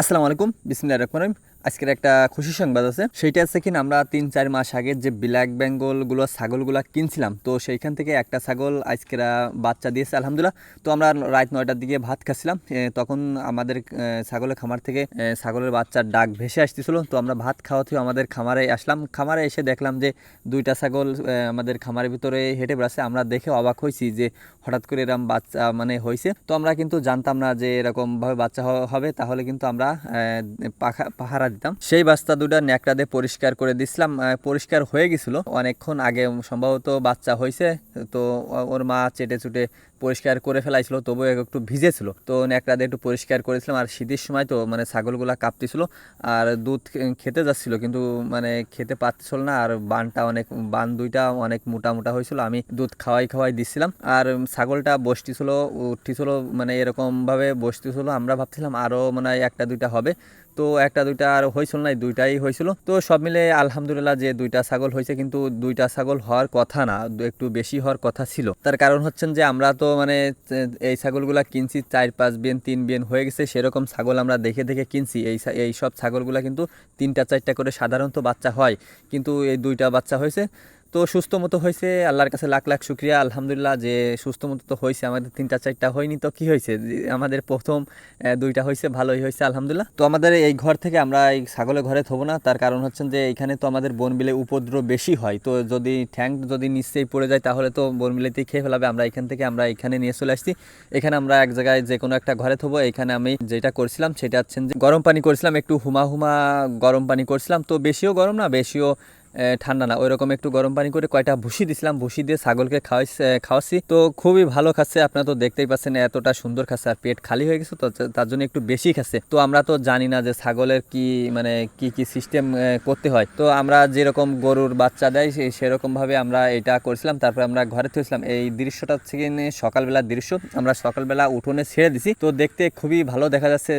আসসালামু আলাইকুম, বিসমিল্লাহির রহমানির রহিম। আজকের একটা খুশি সংবাদ আছে। সেইটা আছে কিনা আমরা ৩-৪ মাস আগে যে ব্ল্যাক বেঙ্গলগুলো ছাগলগুলো কিনছিলাম, তো সেইখান থেকে একটা ছাগল আজকের বাচ্চা দিয়েছে আলহামদুলিল্লাহ। তো আমরা রাত ৯টার দিকে ভাত খাচ্ছিলাম, তখন আমাদের ছাগলের খামার থেকে ছাগলের বাচ্চার ডাক ভেসে আসতেছিল। তো আমরা ভাত খাওয়া থেকে আমাদের খামারে আসলাম। খামারে এসে দেখলাম যে দুইটা ছাগল আমাদের খামারের ভিতরে হেঁটে বেড়াচ্ছে। আমরা দেখে অবাক হয়েছি যে হঠাৎ করে এরকম বাচ্চা মানে হয়েছে। তো আমরা কিন্তু জানতাম না যে এরকমভাবে বাচ্চা হবে, তাহলে কিন্তু আমরা পাহারা দিতাম। সেই বাচ্চা দুটা ন্যাকড়া দিয়ে পরিষ্কার করে দিছিলাম। পরিষ্কার হয়ে গেছিল অনেকক্ষণ আগে, সম্ভবত বাচ্চা হয়েছে। তো ওর মা চেটে চুটে পরিষ্কার করে ফেলাইছিল, তবুও একটু ভিজেছিল। তো ন্যাকড়া দিয়ে একটু পরিষ্কার করেছিলাম। আর শীতের সময় তো মানে ছাগলগুলা কাঁপতেছিল আর দুধ খেতে যাচ্ছিল, কিন্তু মানে খেতে পারছিল না। আর বান দুইটা অনেক মোটা মোটা হয়েছিল। আমি দুধ খাওয়াই দিচ্ছিলাম। আর ছাগলটা বসতেছিল উঠতেছিল, মানে এরকম ভাবে বসতেছিল। আমরা ভাবছিলাম আরো মানে একটা দুইটা হবে, তো একটা দুইটা আর হয়েছিল না, দুইটাই হয়েছিল। তো সব মিলে আলহামদুলিল্লাহ যে দুইটা ছাগল হয়েছে, কিন্তু দুইটা ছাগল হওয়ার কথা না, একটু বেশি হওয়ার কথা ছিল। তার কারণ হচ্ছেন যে আমরা তো মানে এই ছাগলগুলা কিনছি ৪-৫ বিয়ান ৩ বিয়ান হয়ে গেছে, সেরকম ছাগল আমরা দেখে দেখে কিনছি। এই সব ছাগলগুলা কিন্তু ৩টা-৪টা করে সাধারণত বাচ্চা হয়, কিন্তু এই দুইটা বাচ্চা হয়েছে। তো সুস্থ মতো হয়েছে, আল্লাহর কাছে লাখ লাখ শুক্রিয়া আলহামদুলিল্লাহ যে সুস্থ মতো তো হয়েছে। আমাদের ৩টা-৪টা হয়নি তো কি হয়েছে, আমাদের প্রথম দুইটা হয়েছে, ভালোই হয়েছে আলহামদুলিল্লাহ। তো আমাদের এই ঘর থেকে আমরা এই ছাগলের ঘরে থবো না, তার কারণ হচ্ছেন যে এইখানে তো আমাদের বনবিলে উপদ্রব বেশি হয়। তো যদি ঠ্যাং যদি নিশ্চয়ই পড়ে যায় তাহলে তো বনবিলেতেই খেয়ে ফেলাবে। আমরা এখানে নিয়ে চলে আসছি। এখানে আমরা এক জায়গায় যে কোনো একটা ঘরে থবো। এখানে আমি যেটা করছিলাম সেটা হচ্ছেন যে গরম পানি করছিলাম, একটু হুমা হুমা গরম পানি করছিলাম। তো বেশিও গরম না, বেশিও ঠান্ডা না, ওইরকম একটু গরম পানি করে কয়টা ভুসি দিছিলাম, ভুসি দিয়ে ছাগলকে খাওয়াচ্ছি। তো খুবই ভালো খাচ্ছে, আপনারা তো দেখতেই পাচ্ছেন এতটা সুন্দর খাচ্ছে। আর পেট খালি হয়ে গেছে, তো তার জন্য একটু বেশি খাচ্ছে। তো আমরা তো জানি না যে ছাগলের কি মানে কি সিস্টেম করতে হয়। তো আমরা যেরকম গরুর বাচ্চা দেয় সেরকম ভাবে আমরা এটা করছিলাম। তারপরে আমরা ঘরে থেকেছিলাম। এই দৃশ্যটা থেকে সকালবেলার দৃশ্য, আমরা সকালবেলা উঠোনে ছেড়ে দিছি। তো দেখতে খুবই ভালো দেখা যাচ্ছে,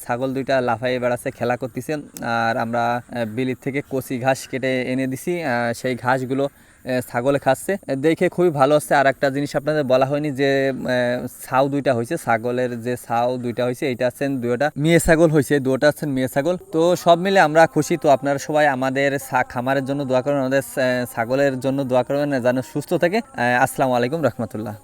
ছাগল দুইটা লাফাইয়ে বেড়াচ্ছে, খেলা করতেছে। আর আমরা বিলির থেকে কচি ঘাস কেটে এনে দিছি, সেই ঘাসগুলো ছাগলে খাচ্ছে, দেখে খুবই ভালো হচ্ছে। আর একটা জিনিস আপনাদের বলা হয়নি যে ছাউ দুইটা হয়েছে, ছাগলের যে ছাউ দুইটা হয়েছে, এইটা আছেন দুইটা মেয়ে ছাগল হয়েছে, দুটা আছেন মেয়ে ছাগল। তো সব মিলে আমরা খুশি। তো আপনারা সবাই আমাদের খামারের জন্য দোয়া করবেন, আমাদের ছাগলের জন্য দোয়া করবেন যেন সুস্থ থাকে। আসসালামু আলাইকুম রহমতুল্লাহ।